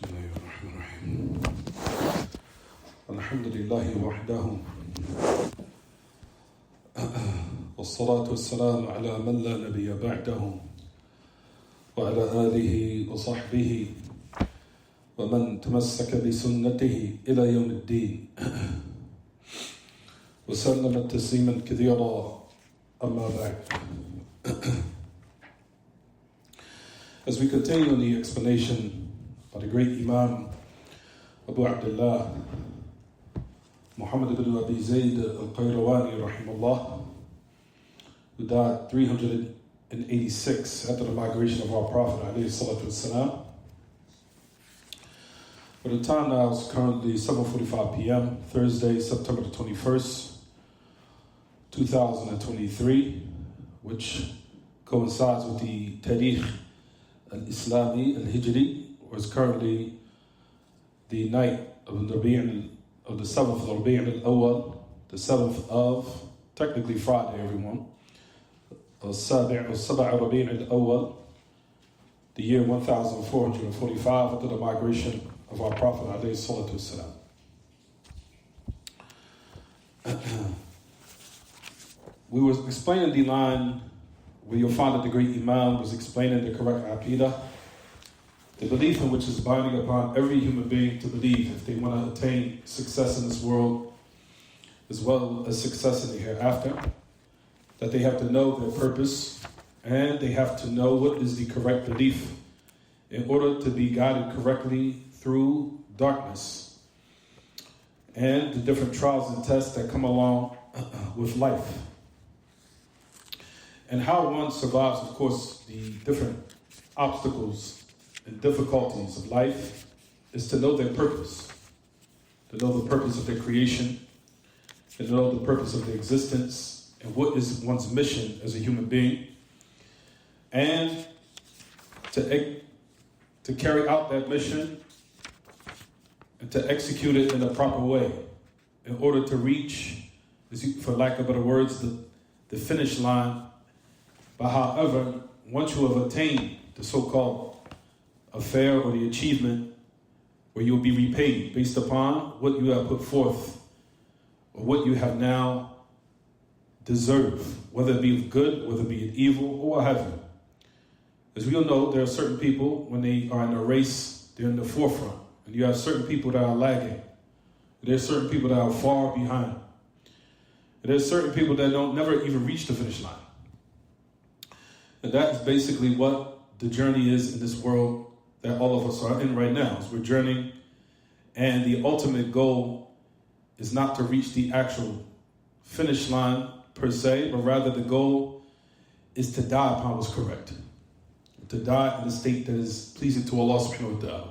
بسم الله الرحمن الرحيم الحمد لله وحده والصلاة والسلام على من لا نبي بعده وعلى آله وصحبه ومن تمسك بسنته إلى يوم الدين وسلم تسليما كثيرا أما بعد. As we continue in the explanation by the great Imam Abu Abdullah Muhammad ibn Abee Zayd al-Qayrawani rahimahullah, who died 386 after the migration of our Prophet alayhi salatu wasalam. For the time now is currently 7:45 p.m. Thursday, September the 21st, 2023, which coincides with the Tariq al-Islami al-Hijri, or is currently the night of the 7th of Rabi' al-Awwal, the 7th of, technically Friday, everyone, al-Sabi' Rabi' al-Awwal, the year 1445 after the migration of our Prophet alayhi salatu wasalam. We were explaining the line where you'll find that the great Imam was explaining the correct aqidah, the belief in which is binding upon every human being to believe if they want to attain success in this world as well as success in the hereafter, that they have to know their purpose and they have to know what is the correct belief in order to be guided correctly through darkness and the different trials and tests that come along with life. And how one survives, of course, the different obstacles and difficulties of life is to know their purpose, to know the purpose of their creation, to know the purpose of their existence, and what is one's mission as a human being, and to carry out that mission and to execute it in a proper way in order to reach, for lack of better words, the finish line. But however, once you have attained the so-called affair or the achievement where you will be repaid based upon what you have put forth or what you have now deserved, whether it be of good, whether it be of evil, or what have you. As we all know, there are certain people, when they are in a race, they're in the forefront. And you have certain people that are lagging. There are certain people that are far behind. And there are certain people that don't never even reach the finish line. And that is basically what the journey is in this world that all of us are in right now. As we're journeying, and the ultimate goal is not to reach the actual finish line per se, but rather the goal is to die upon what's correct. To die in a state that is pleasing to Allah subhanahu wa ta'ala.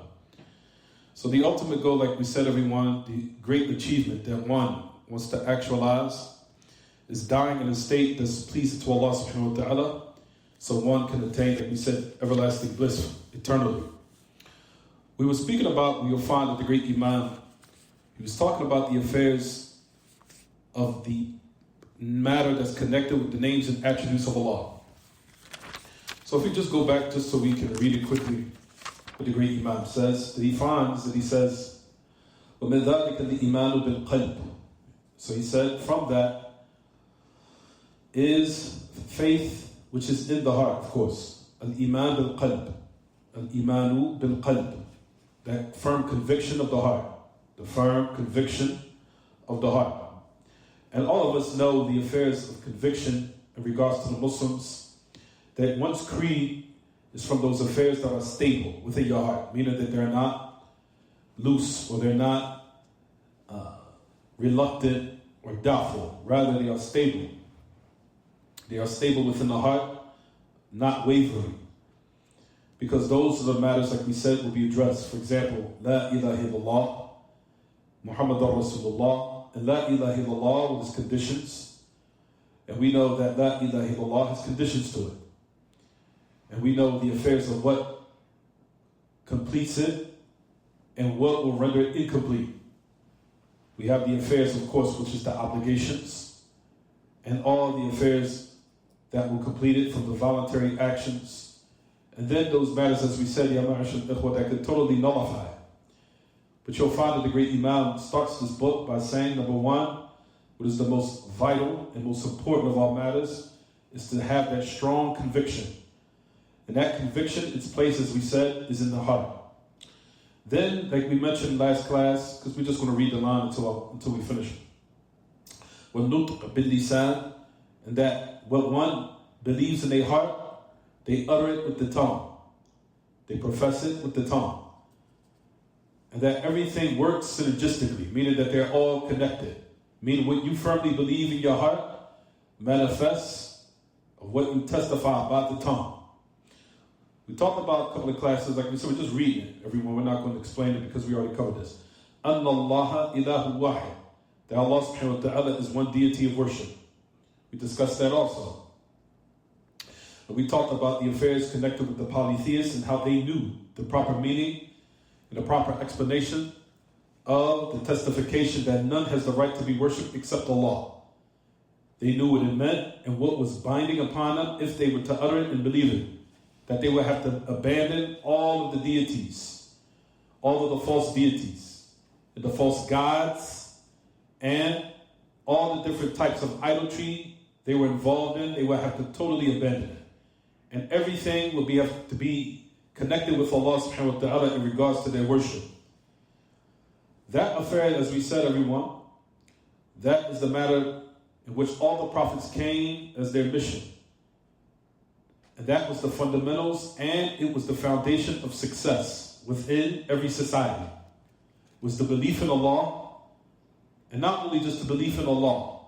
So the ultimate goal, like we said, everyone, the great achievement that one wants to actualize is dying in a state that's pleasing to Allah subhanahu wa ta'ala, so one can attain, like we said, everlasting bliss eternally. We were speaking about, you'll find that the great Imam, he was talking about the affairs of the matter that's connected with the names and attributes of Allah. So if we just go back just so we can read it quickly, what the great Imam says, that he finds that he says, وَمِنْ ذَلِكَ الْإِيمَانُ بِالْقَلْبِ. So he said, from that is faith which is in the heart, of course. Al-Iman bil-Qalb. Al-Imanu bil-Qalb. That firm conviction of the heart. The firm conviction of the heart. And all of us know the affairs of conviction in regards to the Muslims, that one's creed is from those affairs that are stable within your heart, meaning that they're not loose or they're not reluctant or doubtful. Rather, they are stable. They are stable within the heart, not wavering. Because those are the matters, like we said, will be addressed. For example, La ilaha illallah, Muhammadan Rasulullah, and La ilaha illallah with its conditions. And we know that La ilaha illallah has conditions to it. And we know the affairs of what completes it and what will render it incomplete. We have the affairs, of course, which is the obligations, and all the affairs that will complete it from the voluntary actions. And then those matters, as we said, Ya Ma'ashar al-Ikhwa, that could totally nullify it. But you'll find that the great Imam starts this book by saying, number one, what is the most vital and most important of all matters is to have that strong conviction. And that conviction, its place, as we said, is in the heart. Then, like we mentioned last class, because we're just going to read the line until we finish. وَالنُّطْقَ بِاللِّسَانِ, and that what one believes in their heart, they utter it with the tongue. They profess it with the tongue. And that everything works synergistically, meaning that they're all connected. Meaning what you firmly believe in your heart manifests of what you testify about the tongue. We talked about a couple of classes, like we said, we're just reading it. Everyone, we're not going to explain it because we already covered this. أَنَّ اللَّهَ إِلَهُ وَاحِدٌ, that Allah subhanahu wa ta'ala is one deity of worship. We discussed that also. And we talked about the affairs connected with the polytheists and how they knew the proper meaning and the proper explanation of the testification that none has the right to be worshipped except Allah. They knew what it meant and what was binding upon them if they were to utter it and believe it. That they would have to abandon all of the deities, all of the false deities, and the false gods, and all the different types of idolatry they were involved in. They would have to totally abandon it. And everything will have to be connected with Allah subhanahu wa ta'ala in regards to their worship. That affair, as we said, everyone, that is the matter in which all the prophets came as their mission. And that was the fundamentals, and it was the foundation of success within every society. It was the belief in Allah, and not only just the belief in Allah,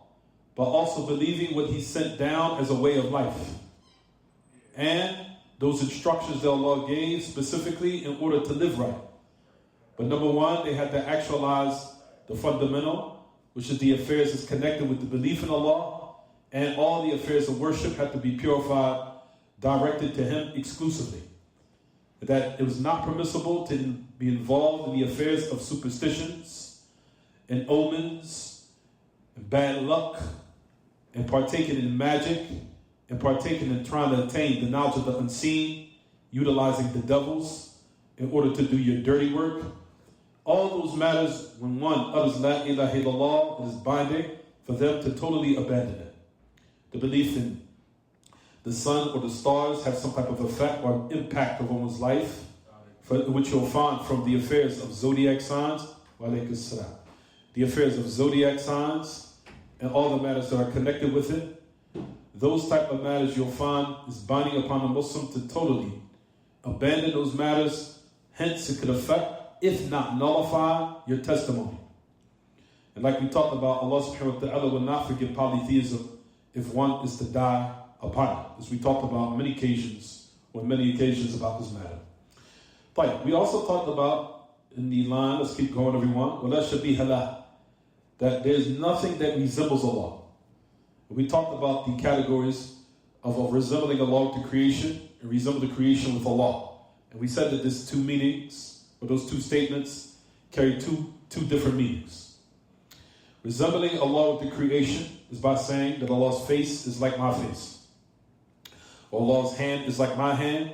but also believing what He sent down as a way of life. And those instructions that Allah gave specifically in order to live right. But number one, they had to actualize the fundamental, which is the affairs that's connected with the belief in Allah, and all the affairs of worship had to be purified, directed to Him exclusively. That it was not permissible to be involved in the affairs of superstitions and omens and bad luck and partaking in magic and partaking in trying to attain the knowledge of the unseen, utilizing the devils in order to do your dirty work. All those matters, when one utters La ilaha illallah, it is binding for them to totally abandon it. The belief in the sun or the stars have some type of effect or impact over one's life, which you'll find from the affairs of zodiac signs, the affairs of zodiac signs, and all the matters that are connected with it. Those type of matters you'll find is binding upon a Muslim to totally abandon those matters. Hence, it could affect, if not nullify, your testimony. And like we talked about, Allah subhanahu wa ta'ala will not forgive polytheism if one is to die upon it, as we talked about on many occasions about this matter. But we also talked about in the line, let's keep going everyone, وَلَا شَبِيهَ لَهُ, that there's nothing that resembles Allah. We talked about the categories of resembling Allah to creation and resemble the creation with Allah. And we said that these two meanings, or those two statements, carry two different meanings. Resembling Allah with the creation is by saying that Allah's face is like my face, or Allah's hand is like my hand,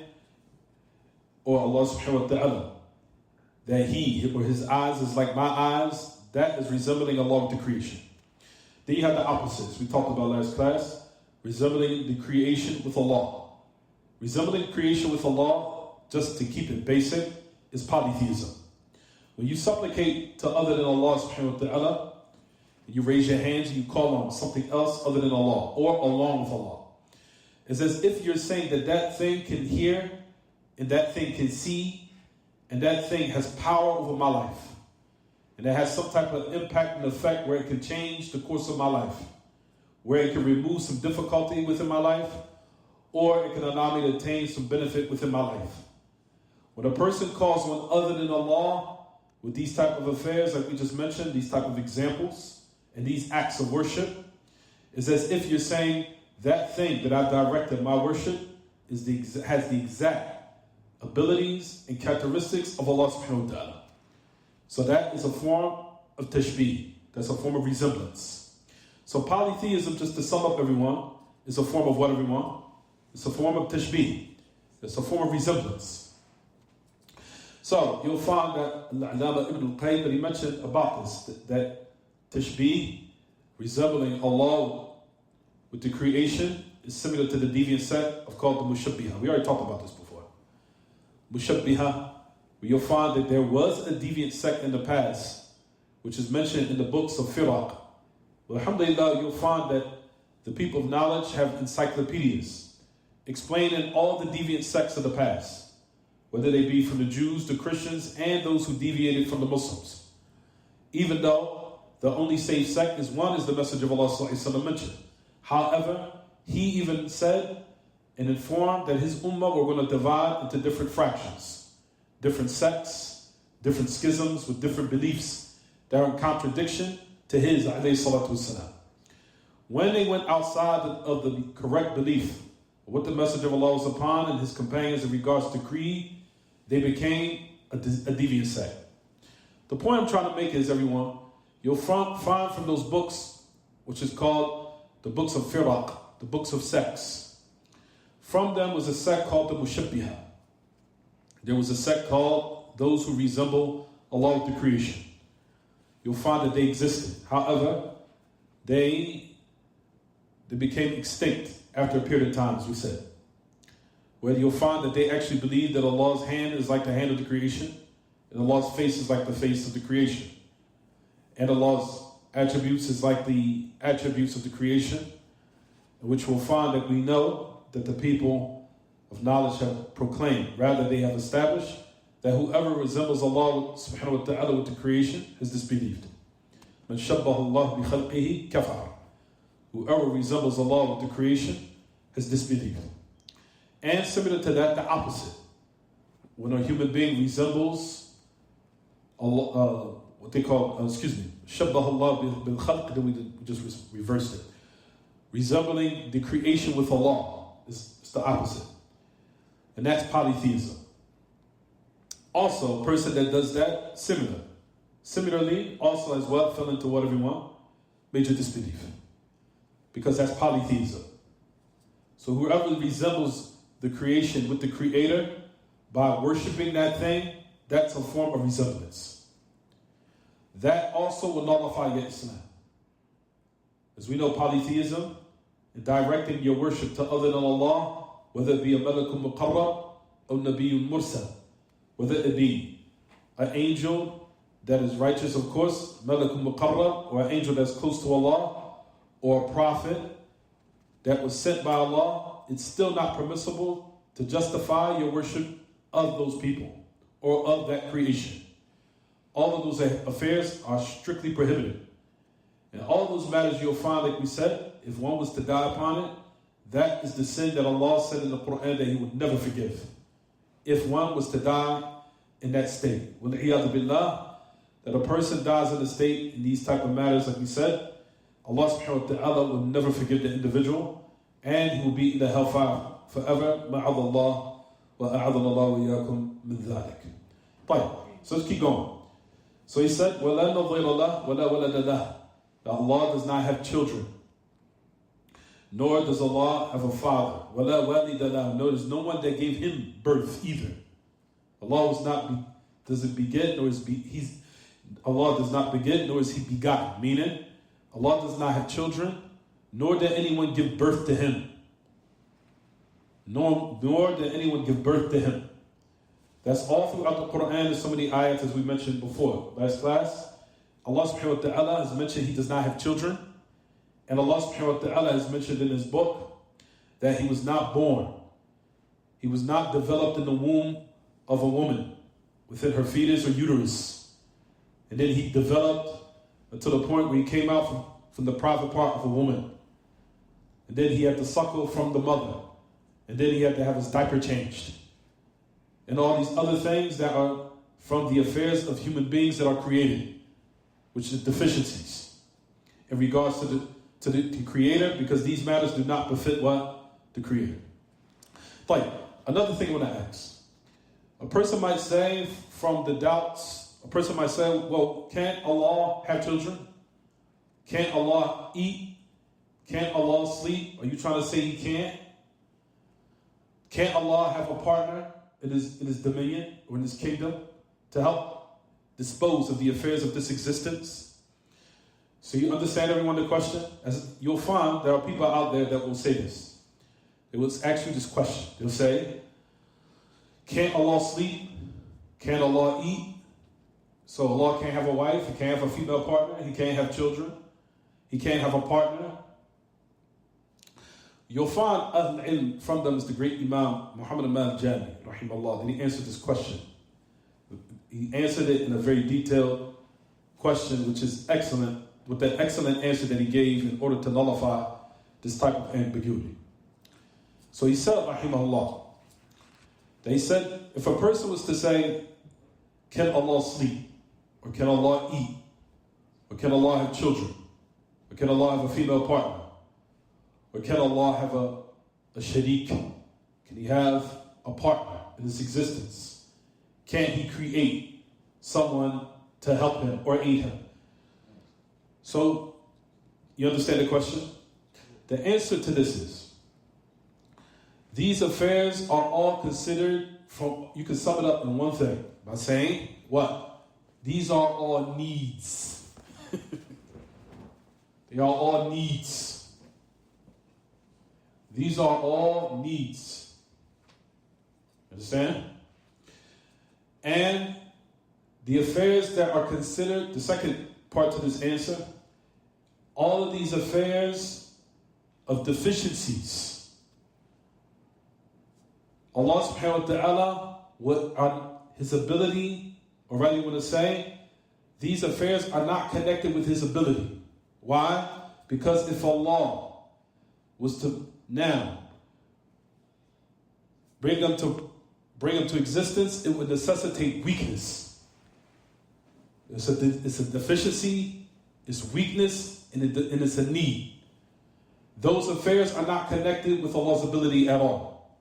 or Allah subhanahu wa ta'ala, that He or His eyes is like my eyes. That is resembling Allah with the creation. Then you have the opposites. We talked about last class, resembling the creation with Allah. Resembling creation with Allah, just to keep it basic, is polytheism. When you supplicate to other than Allah subhanahu wa ta'ala, you raise your hands and you call on something else other than Allah, or along with Allah. It's as if you're saying that that thing can hear, and that thing can see, and that thing has power over my life. And it has some type of impact and effect where it can change the course of my life, where it can remove some difficulty within my life, or it can allow me to attain some benefit within my life. When a person calls on other than Allah with these type of affairs, like we just mentioned, these type of examples, and these acts of worship, it's as if you're saying that thing that I directed my worship has the exact abilities and characteristics of Allah subhanahu wa ta'ala. So that is a form of tashbih. That's a form of resemblance. So polytheism, just to sum up everyone, is a form of what, everyone? It's a form of tashbih. It's a form of resemblance. So you'll find that Al-Allama Ibn al-Qayyim, that he mentioned about this, that tashbih, resembling Allah with the creation, is similar to the deviant sect of called the Mushabbiha. We already talked about this before. Mushabbiha, where you'll find that there was a deviant sect in the past, which is mentioned in the books of Firaq. Well, alhamdulillah, you'll find that the people of knowledge have encyclopedias explaining all the deviant sects of the past, whether they be from the Jews, the Christians, and those who deviated from the Muslims. Even though the only safe sect is one, is the Messenger of Allah sallallahu alaihi wasallam mentioned. However, he even said and informed that his ummah were going to divide into different fractions, different sects, different schisms with different beliefs that are in contradiction to his alayhi salatu wasalam. When they went outside of the correct belief of what the Messenger of Allah was upon and his companions in regards to creed, they became a deviant sect. The point I'm trying to make is, everyone, you'll find from those books, which is called the books of Firaq, the books of sects. From them was a sect called the Mushabbiha. There was a sect called those who resemble Allah with the creation. You'll find that they existed. However, they became extinct after a period of time, as we said. Where you'll find that they actually believe that Allah's hand is like the hand of the creation, and Allah's face is like the face of the creation, and Allah's attributes is like the attributes of the creation, which we'll find that we know that the people of knowledge have proclaimed. Rather, they have established that whoever resembles Allah subhanahu wa ta'ala with the creation has disbelieved. Man shabbaha Allah bi khalqihi kafar. Whoever resembles Allah with the creation has disbelieved. And similar to that, the opposite. When a human being resembles Allah, what they call, shabbaha Allah bil khalq, then we just reversed it. Resembling the creation with Allah is the opposite. And that's polytheism. Also, a person that does that, similarly, also as well, fell into what, everyone? Major disbelief. Because that's polytheism. So whoever resembles the creation with the creator by worshiping that thing, that's a form of resemblance. That also will nullify your Islam. As we know, polytheism and directing your worship to other than Allah, whether it be a malakun muqarrab or nabiyyun mursal, whether it be an angel that is righteous, of course, malakun muqarrab, or an angel that's close to Allah, or a prophet that was sent by Allah, it's still not permissible to justify your worship of those people or of that creation. All of those affairs are strictly prohibited. And all those matters you'll find, like we said, if one was to die upon it, that is the sin that Allah said in the Quran that He would never forgive. If one was to die in that state. وَالْعِيَاذُ بِاللَّهِ, that a person dies in a state in these type of matters, like we said, Allah subhanahu wa ta'ala will never forgive the individual, and he will be in the hellfire forever. مَعَذَ اللَّهِ وَأَعَذَنَ اللَّهُ وَإِيَّاكُمْ مِنْ ذَلِكَ. Fine. So let's keep going. So he said, وَلَا نَظِيرَ لَهُ وَلَا وَلَدَ لَهُ. That Allah does not have children, nor does Allah have a father. وَلَا وَالِدَ لَهُ. Notice no one that gave him birth either. Allah doesn't beget, nor is Allah does not beget, nor is He begotten. Meaning, Allah does not have children, nor did anyone give birth to Him. Nor did anyone give birth to Him. That's all throughout the Quran and so many ayats, as we mentioned before. Last class, Allah subhanahu wa ta'ala has mentioned He does not have children. And Allah subhanahu wa ta'ala has mentioned in His book that He was not born. He was not developed in the womb of a woman, within her fetus or uterus. And then He developed until the point where He came out from the private part of a woman. And then He had to suckle from the mother. And then He had to have His diaper changed. And all these other things that are from the affairs of human beings that are created, which is deficiencies in regards to the Creator, because these matters do not befit what? The Creator. Like, another thing I want to ask. A person might say, from the doubts, a person might say, well, can't Allah have children? Can't Allah eat? Can't Allah sleep? Are you trying to say He can't? Can't Allah have a partner in his dominion or in His kingdom? to help dispose of the affairs of this existence? So you understand, everyone, the question? As you'll find, there are people out there that will say this. They will ask you this question. They'll say, can't Allah sleep? Can't Allah eat? So Allah can't have a wife, He can't have a female partner, He can't have children, He can't have a partner. You'll find Ahl-Ilm from them is the great Imam Muhammad al-Jami, rahimahullah, and he answered this question. He answered it in a very detailed question, which is excellent, with that excellent answer that he gave in order to nullify this type of ambiguity. So he said, rahimahullah, that he said, if a person was to say, can Allah sleep? Or can Allah eat? Or can Allah have children? Or can Allah have a female partner? Or can Allah have a sharik? Can He have a partner in His existence? Can He create someone to help Him or aid Him? So, you understand the question? The answer to this is, these affairs are all considered from, you can sum it up in one thing by saying, what? These are all needs. They are all needs. These are all needs. Understand? And the affairs that are considered, the second part to this answer, all of these affairs of deficiencies, Allah subhanahu wa ta'ala, on His ability, or rather you want to say, these affairs are not connected with His ability. Why? Because if Allah was to now bring them to existence, it would necessitate weakness. It's a deficiency, it's weakness, and it's a need. Those affairs are not connected with Allah's ability at all.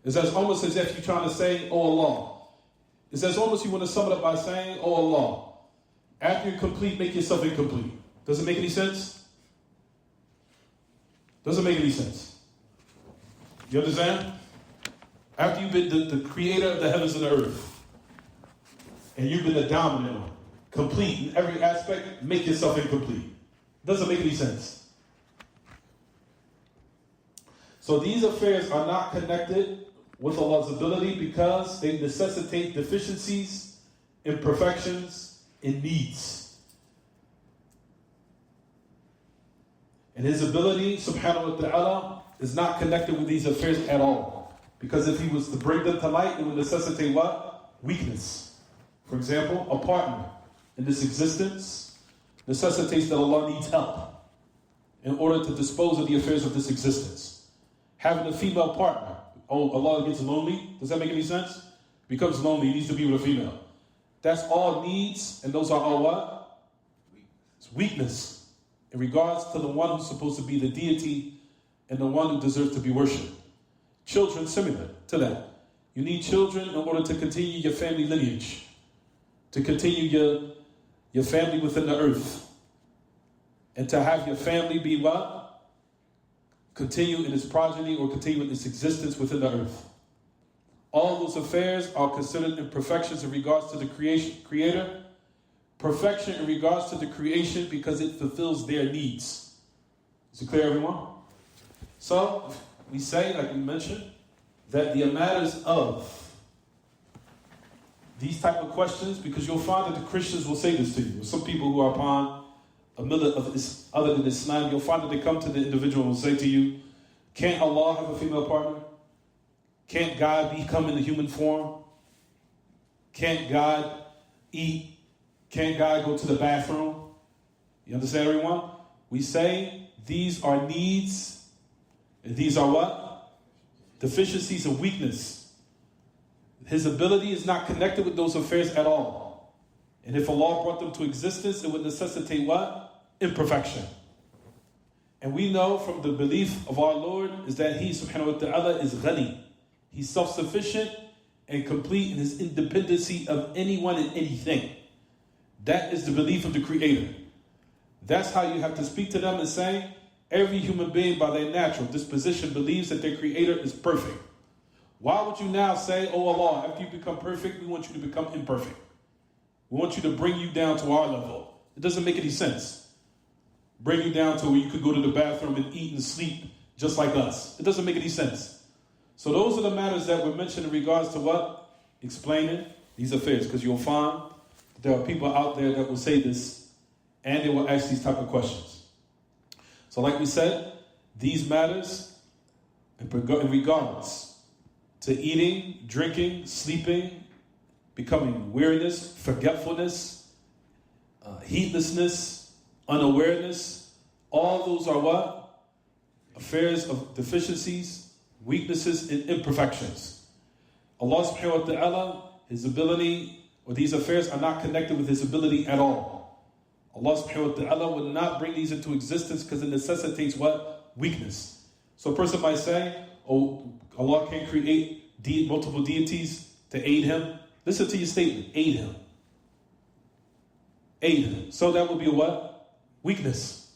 It's almost as if you're trying to say, oh Allah. It's as almost you want to sum it up by saying, oh Allah. After you're complete, make yourself incomplete. Does it make any sense? Doesn't make any sense. You understand? After you've been the creator of the heavens and the earth, and you've been the dominant one, complete in every aspect, make yourself incomplete. Doesn't make any sense. So these affairs are not connected with Allah's ability because they necessitate deficiencies, imperfections, and needs. And His ability, subhanahu wa ta'ala, is not connected with these affairs at all. Because if He was to bring them to light, it would necessitate what? Weakness. For example, a partner in this existence necessitates that Allah needs help in order to dispose of the affairs of this existence. Having a female partner, oh, Allah gets lonely? Does that make any sense? Becomes lonely, he needs to be with a female. That's all needs, and those are all what? It's weakness in regards to the one who's supposed to be the deity and the one who deserves to be worshipped. Children, similar to that. You need children in order to continue your family lineage, to continue your family within the earth, and to have your family be what? Continue in its progeny or continue in its existence within the earth. All those affairs are considered imperfections in regards to the creator. Perfection in regards to the creation because it fulfills their needs. Is it clear, everyone? So, we say, like we mentioned, that the matters of these type of questions, because you'll find that the Christians will say this to you. Some people who are upon a millet of other than Islam, you'll find that they come to the individual and will say to you, can't Allah have a female partner? Can't God come in the human form? Can't God eat? Can't God go to the bathroom? You understand, everyone? We say these are needs, and these are what? Deficiencies and weakness. His ability is not connected with those affairs at all. And if Allah brought them to existence, it would necessitate what? Imperfection. And we know from the belief of our Lord is that He, subhanahu wa ta'ala, is ghani. He's self-sufficient and complete in His independency of anyone and anything. That is the belief of the Creator. That's how you have to speak to them and say, every human being by their natural disposition believes that their Creator is perfect. Why would you now say, oh Allah, after you become perfect, we want you to become imperfect? We want you to bring you down to our level. It doesn't make any sense. Bring you down to where you could go to the bathroom and eat and sleep just like us. It doesn't make any sense. So those are the matters that were mentioned in regards to what? Explaining these affairs. Because you'll find that there are people out there that will say this and they will ask these type of questions. So like we said, these matters in regards to eating, drinking, sleeping, becoming weariness, forgetfulness, heedlessness, unawareness, all those are what? Affairs of deficiencies, weaknesses, and imperfections. Allah subhanahu wa ta'ala, His ability, or these affairs are not connected with His ability at all. Allah subhanahu wa ta'ala will not bring these into existence because it necessitates what? Weakness. So a person might say, oh, Allah can't create multiple deities to aid Him. Listen to your statement, aid Him. Aid Him. So that would be what? Weakness.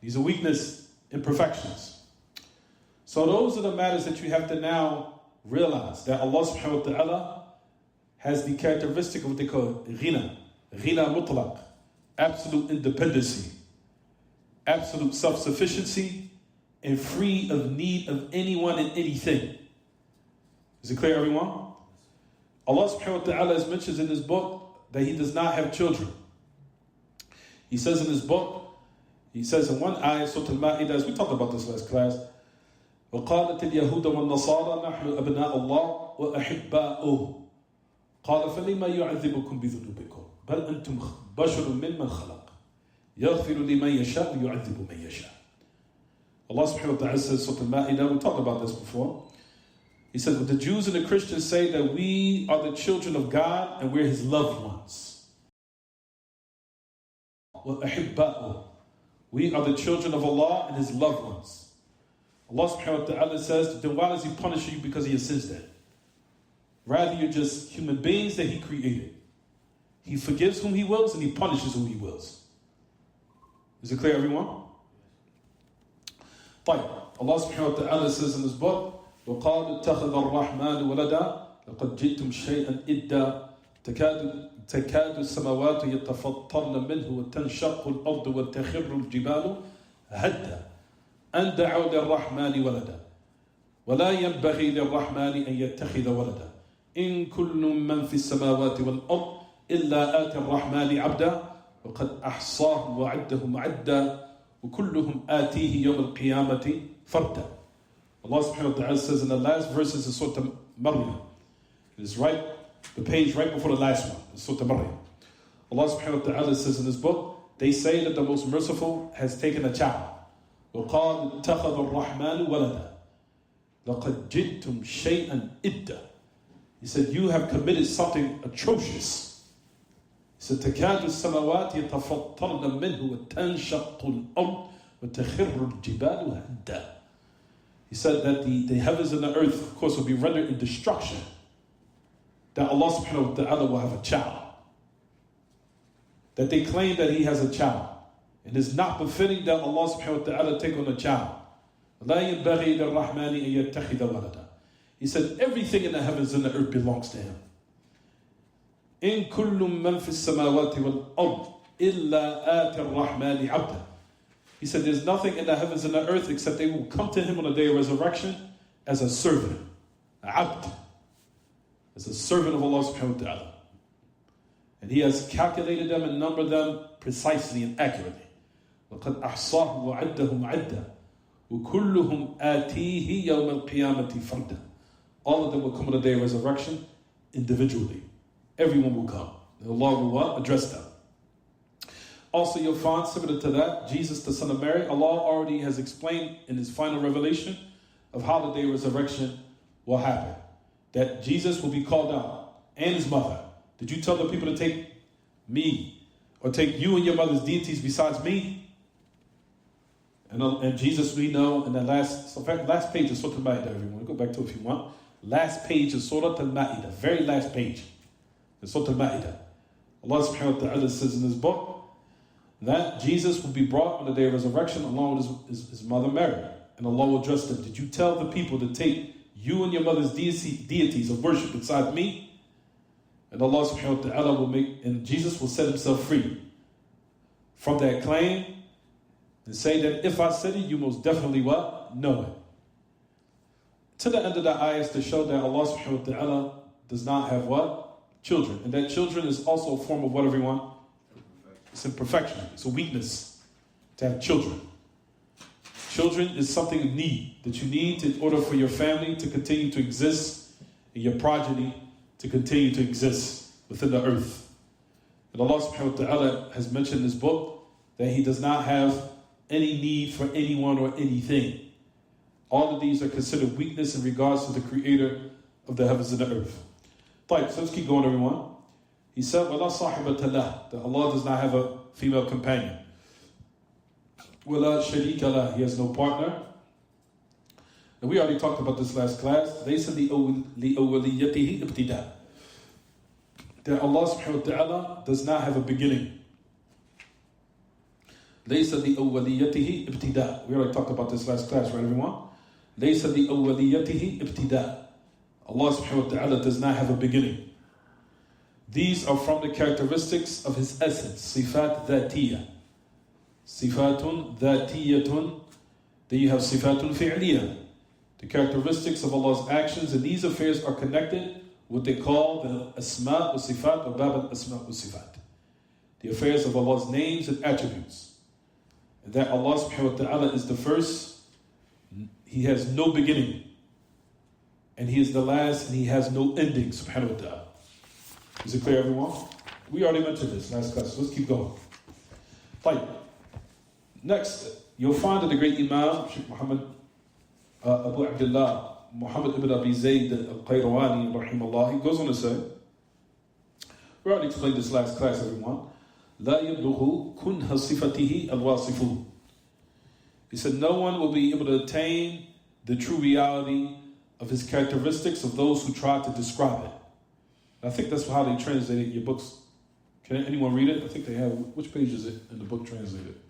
These are weakness, imperfections. So those are the matters that you have to now realize, that Allah subhanahu wa ta'ala has the characteristic of what they call ghina mutlaq, absolute independency, absolute self-sufficiency, and free of need of anyone and anything. Is it clear, everyone? Allah subhanahu wa ta'ala mentions in His book that He does not have children. He says in His book, He says in one ayah, Surah Al-Ma'idah, as we talked about this last class, وقالت اليهود والنصارى نحن أبناء الله وأحباؤه قال فلما يعذبكم بذنوبكم بل أنتم بشر ممن خلق يغفر لمن يشاء ويعذب من يشاء. Allah subhanahu wa ta'ala says, Surah Al-Ma'idah, we talked about this before. He says, the Jews and the Christians say that we are the children of God and we're His loved ones. وَأَحِبَّاؤُهُ. We are the children of Allah and His loved ones. Allah subhanahu wa ta'ala says, then why does He punish you because of your sins then? Rather, you're just human beings that He created. He forgives whom He wills and He punishes whom He wills. Is it clear, everyone? Allah subhanahu wa ta'ala says in His book, وَقَالُوا اتَّخَذَ الرَّحْمَنُ وَلَدًا لَقَدْ جِئْتُمْ شَيْئًا إِدًّا تكاد السماوات يتفطرن منه وتنشق الأرض وتخر الجبال هدا أن دعوا للرحمن ولدا ولا ينبغي للرحمن أن يتخذ ولدا إن كل من في السماوات والأرض إلا آتي الرحمن عبدا وقد أحصاهم وعدهم عدا وكلهم آتيه يوم القيامة فردا. Allah subhanahu wa ta'ala says in the last verses of Surah Maryam, it is right, the page right before the last one, Surah Maryam. Allah subhanahu wa ta'ala says in His book, they say that the Most Merciful has taken a child. وَقَالُ اتَّخَذَ الرَّحْمَنُ وَلَدًا لَقَدْ جِئْتُمْ شَيْئًا إِدًّا. He said, you have committed something atrocious. He said, تكاد السماوات يتفطرن منه وتنشق الأرض وتخر الجبال هدا. He said that the heavens and the earth, of course, will be rendered in destruction. That Allah subhanahu wa ta'ala will have a child. That they claim that He has a child. It is not befitting that Allah subhanahu wa ta'ala take on a child. لا ينبغي للرحمن أن يتخذ ولدا. He said everything in the heavens and the earth belongs to Him. إن كل من في السماوات والأرض إلا آتي الرحمن عبدا. He said there's nothing in the heavens and the earth except they will come to Him on the day of resurrection as a servant, abd, as a servant of Allah subhanahu wa ta'ala. And He has calculated them and numbered them precisely and accurately. وَقَدْ أَحْصَاهُ وَعَدَّهُمْ عَدًّا وَكُلُّهُمْ آتِيهِ يَوْمَ الْقِيَامَةِ فَرْدًا. All of them will come on the day of resurrection individually. Everyone will come. And Allah will address them. Also, you'll find, similar to that, Jesus, the son of Mary, Allah already has explained in His final revelation of how the day of resurrection will happen. That Jesus will be called out, and His mother. Did you tell the people to take me, or take you and your mother's deities besides me? And Jesus, we know, in the last page of Surah Al-Ma'idah, everyone, go back to it if you want. Last page of Surah Al-Ma'idah, very last page in Surah Al-Ma'idah. Allah subhanahu wa ta'ala says in His book, that Jesus will be brought on the day of resurrection along with his mother Mary. And Allah will address them. Did you tell the people to take you and your mother's deities of worship beside me? And Allah subhanahu wa ta'ala will make, and Jesus will set himself free from that claim and say that if I said it, you most definitely what? Know it. To the end of the ayah is to show that Allah subhanahu wa ta'ala does not have what? Children. And that children is also a form of what, everyone? It's imperfection. It's a weakness to have children. Children is something you need, that you need in order for your family to continue to exist and your progeny to continue to exist within the earth. And Allah subhanahu wa ta'ala has mentioned in this book that He does not have any need for anyone or anything. All of these are considered weakness in regards to the Creator of the heavens and the earth. Right, so let's keep going, everyone. He said, وَلَا صَاحِبَةَ لَهُ, that Allah does not have a female companion. وَلَا شَرِيكَ لَهُ, He has no partner. And we already talked about this last class. لَيْسَ لِأَوَّلِيَّتِهِ ابْتِدَاء, that Allah subhanahu wa ta'ala does not have a beginning. لَيْسَ لِأَوَّلِيَّتِهِ ابْتِدَاء. We already talked about this last class, right, everyone? لَيْسَ لِأَوَّلِيَّتِهِ ابْتِدَاء. Allah subhanahu wa ta'ala does not have a beginning. These are from the characteristics of His essence. Sifat dhatiyah. Sifatun dhatiyatun. Then you have sifatun fi'liyah, the characteristics of Allah's actions, and these affairs are connected, what they call the asma wa sifat, or bab al-asma wa sifat, the affairs of Allah's names and attributes. And that Allah subhanahu wa ta'ala is the first, He has no beginning, and He is the last, and He has no ending, subhanahu wa ta'ala. Is it clear, everyone? We already mentioned this last class, so let's keep going. Fine. Next, you'll find that the great Imam, Sheikh Muhammad Abu Abdullah, Muhammad Ibn Abee Zayd al-Qayrawani, rahimahullah, he goes on to say, we already explained this last class, everyone. لا يبلغ كنه صفته الواصفون. He said, no one will be able to attain the true reality of His characteristics of those who try to describe it. I think that's how they translated your books. Can anyone read it? I think they have. Which page is it in the book translated?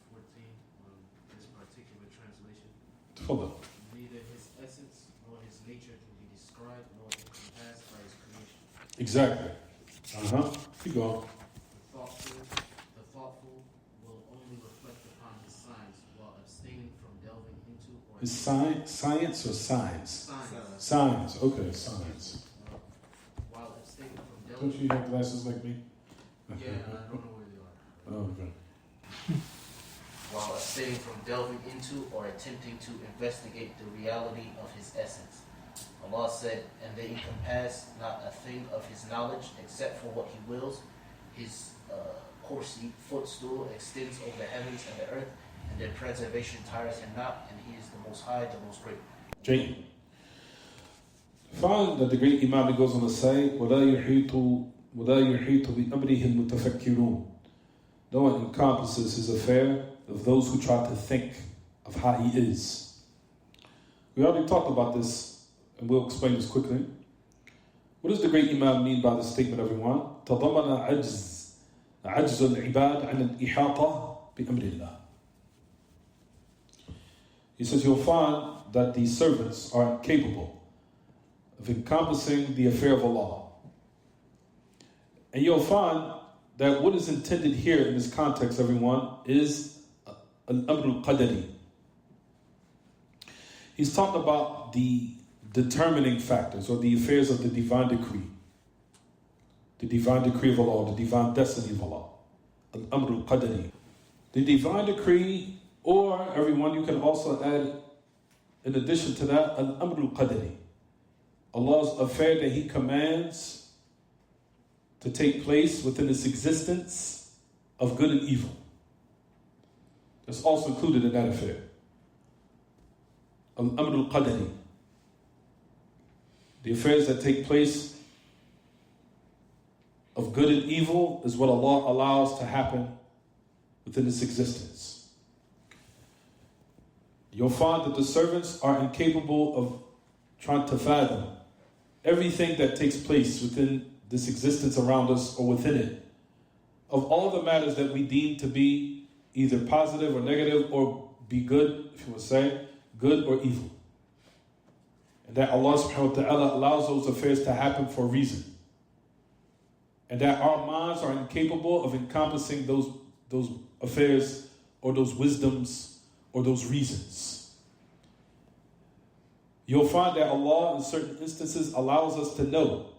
14 on this particular translation. Hold on. Neither His essence nor His nature can be described nor encompassed by His creation. Exactly. Keep going. The thoughtful will only reflect upon His signs while abstaining from delving into or Is science or signs? Signs. Okay, signs. While abstaining from delving. Don't you have glasses like me? Yeah, I don't know where they are. Oh, okay. While abstaining from delving into or attempting to investigate the reality of His essence. Allah said, and they encompass not a thing of His knowledge except for what He wills. His kursi, footstool, extends over the heavens and the earth, and their preservation tires Him not, and He is the Most High, the Most Great. Jane. Find that the great Imam goes on to say, وَلَا يُحِيطُ بِأَمْرِهِ الْمُتَفَكِّرُونَ. No one encompasses His affair of those who try to think of how He is. We already talked about this, and we'll explain this quickly. What does the great Imam mean by this statement, everyone? تضمن عجز العباد عن الإحاطة بأمر الله. He says you'll find that the servants are incapable of encompassing the affair of Allah. And you'll find that what is intended here in this context, everyone, is al-amr al-qadari. He's talking about the determining factors or the affairs of the divine decree. The divine decree of Allah, the divine destiny of Allah. Al-amr al-qadari. The divine decree, or everyone, you can also add, in addition to that, al-amr al-qadari. Allah's affair that He commands to take place within His existence of good and evil. That's also included in that affair. Al-amr al-qadari. The affairs that take place of good and evil is what Allah allows to happen within His existence. You'll find that the servants are incapable of trying to fathom everything that takes place within this existence around us or within it, of all the matters that we deem to be either positive or negative or be good, if you would say, good or evil. And that Allah subhanahu wa ta'ala allows those affairs to happen for a reason. and that our minds are incapable of encompassing those affairs or those wisdoms or those reasons. You'll find that Allah in certain instances allows us to know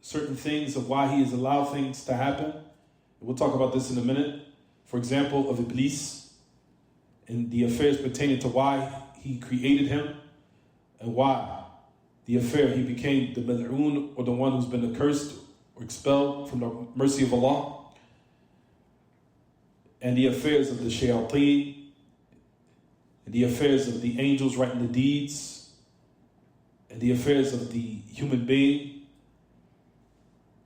certain things of why He has allowed things to happen. And we'll talk about this in a minute. For example, of Iblis and the affairs pertaining to why He created him and why the affair he became the mal'oon, or the one who's been accursed or expelled from the mercy of Allah, and the affairs of the shayateen, and the affairs of the angels writing the deeds, and the affairs of the human being,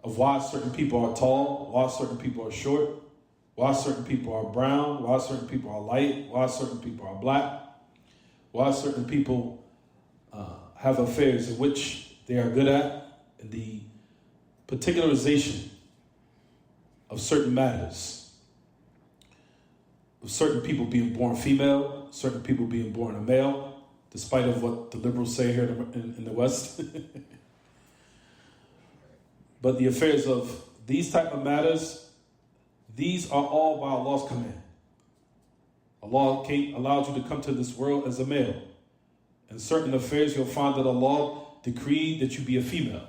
of why certain people are tall, why certain people are short, why certain people are brown, why certain people are light, why certain people are black, why certain people have affairs in which they are good at, and the particularization of certain matters, of certain people being born female, certain people being born a male, despite of what the liberals say here in the West. But the affairs of these type of matters, these are all by Allah's command. Allah allowed you to come to this world as a male. In certain affairs, you'll find that Allah decreed that you be a female,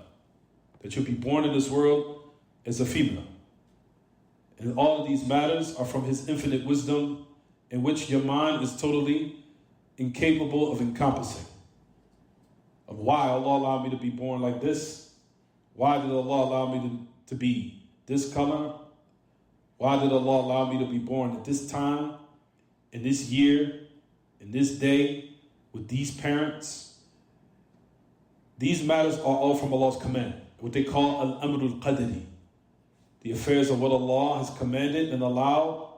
that you'll be born in this world as a female. And all of these matters are from His infinite wisdom, in which your mind is totally incapable of encompassing. Of why Allah allowed me to be born like this? Why did Allah allow me to be this color? Why did Allah allow me to be born at this time, in this year, in this day, with these parents? These matters are all from Allah's command, what they call al-amr al-qadari, the affairs of what Allah has commanded and allowed,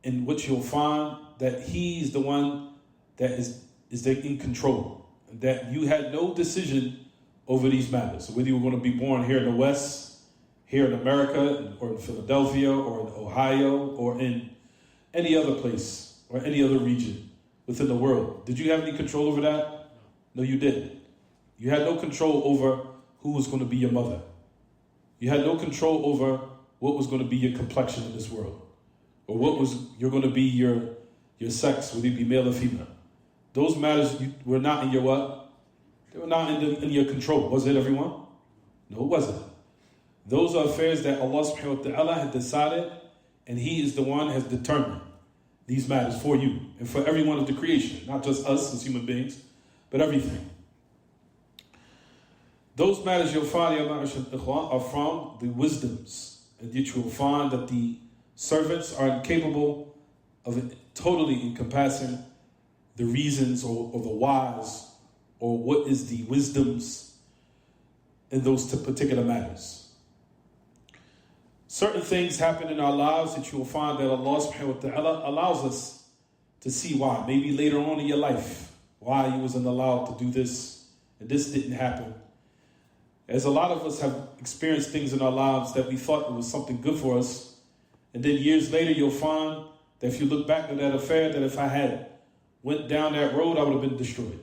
in which you'll find that He's the one that is in control, that you had no decision over these matters. So whether you were going to be born here in the West, here in America, or in Philadelphia, or in Ohio, or in any other place, or any other region within the world. Did you have any control over that? No, you didn't. You had no control over who was going to be your mother. You had no control over what was going to be your complexion in this world, or what was you're going to be your sex, whether you be male or female. Those matters were not in your what? They were not in your control. Was it, everyone? No, it wasn't. Those are affairs that Allah subhanahu wa ta'ala had decided, and He is the one has determined these matters for you and for everyone of the creation, not just us as human beings, but everything. Those matters you'll find are from the wisdoms, and yet you will find that the servants are incapable of totally encompassing the reasons or the whys, or what is the wisdoms in those particular matters. Certain things happen in our lives that you will find that Allah subhanahu wa ta'ala allows us to see why. Maybe later on in your life, why you wasn't allowed to do this and this didn't happen. As a lot of us have experienced things in our lives that we thought it was something good for us, and then years later you'll find that if you look back to that affair, that if I had went down that road, I would have been destroyed.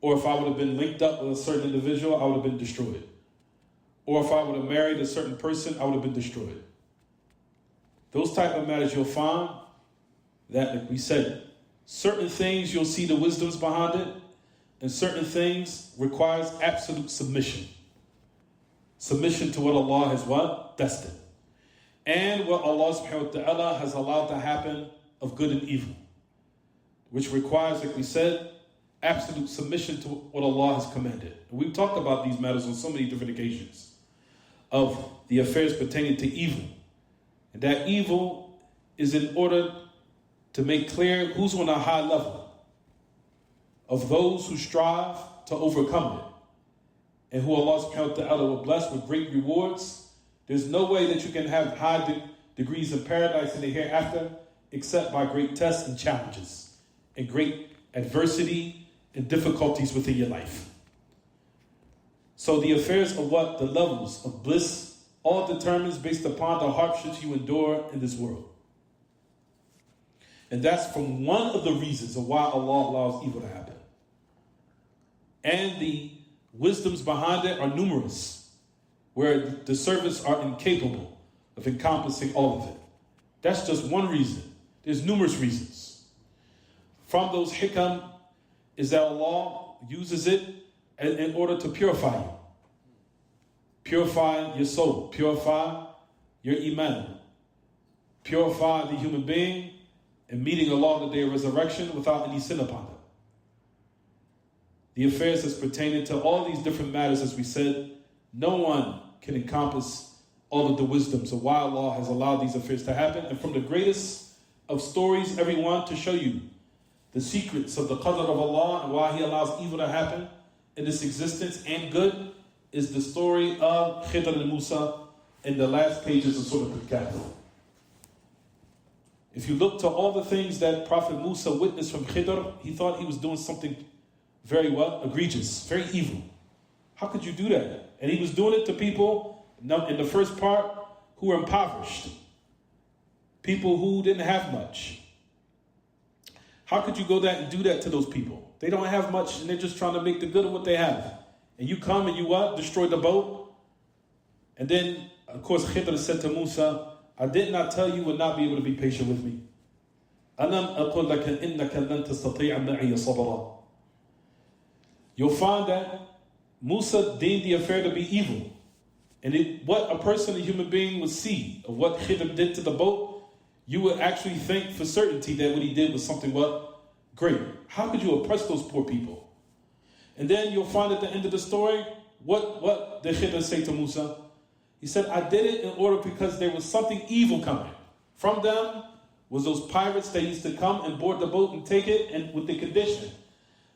Or if I would have been linked up with a certain individual, I would have been destroyed. Or if I would have married a certain person, I would have been destroyed. Those type of matters you'll find that, like we said, certain things you'll see the wisdoms behind it, and certain things requires absolute submission. Submission to what Allah has what? Destined. And what Allah subhanahu wa ta'ala has allowed to happen of good and evil, which requires, like we said, absolute submission to what Allah has commanded. And we've talked about these matters on so many different occasions of the affairs pertaining to evil. And that evil is in order to make clear who's on a high level of those who strive to overcome it, and who Allah subhanahu wa ta'ala will bless with great rewards. There's no way that you can have high degrees in paradise in the hereafter except by great tests and challenges and great adversity and difficulties within your life. So the affairs of what? The levels of bliss all determines based upon the hardships you endure in this world. And that's from one of the reasons of why Allah allows evil to happen. And the wisdoms behind it are numerous. where the servants are incapable of encompassing all of it. That's just one reason. There's numerous reasons. From those hikam is that Allah uses it in order to purify you. Purify your soul. Purify your iman. Purify the human being and meeting Allah on the day of resurrection without any sin upon them. The affairs that's pertaining to all these different matters, as we said, no one can encompass all of the wisdoms of why Allah has allowed these affairs to happen. And from the greatest of stories, everyone, to show you the secrets of the qadr of Allah and why He allows evil to happen in this existence and good, is the story of Khidr and Musa in the last pages of Surah Al-Kahf. If you look to all the things that Prophet Musa witnessed from Khidr, he thought he was doing something very egregious, very evil. How could you do that? And he was doing it to people, in the first part, who were impoverished. People who didn't have much. How could you go that and do that to those people? They don't have much and they're just trying to make the good of what they have. And you come and you what? Destroy the boat. And then, of course, Khidr said to Musa, I did not tell you would not be able to be patient with me. You'll find that Musa deemed the affair to be evil. And what a person, a human being, would see of what Khidr did to the boat, you would actually think for certainty that what he did was something what? Great. How could you oppress those poor people? And then you'll find at the end of the story, what did Khidr say to Musa? He said, I did it in order because there was something evil coming. From them was those pirates that used to come and board the boat and take it, and with the condition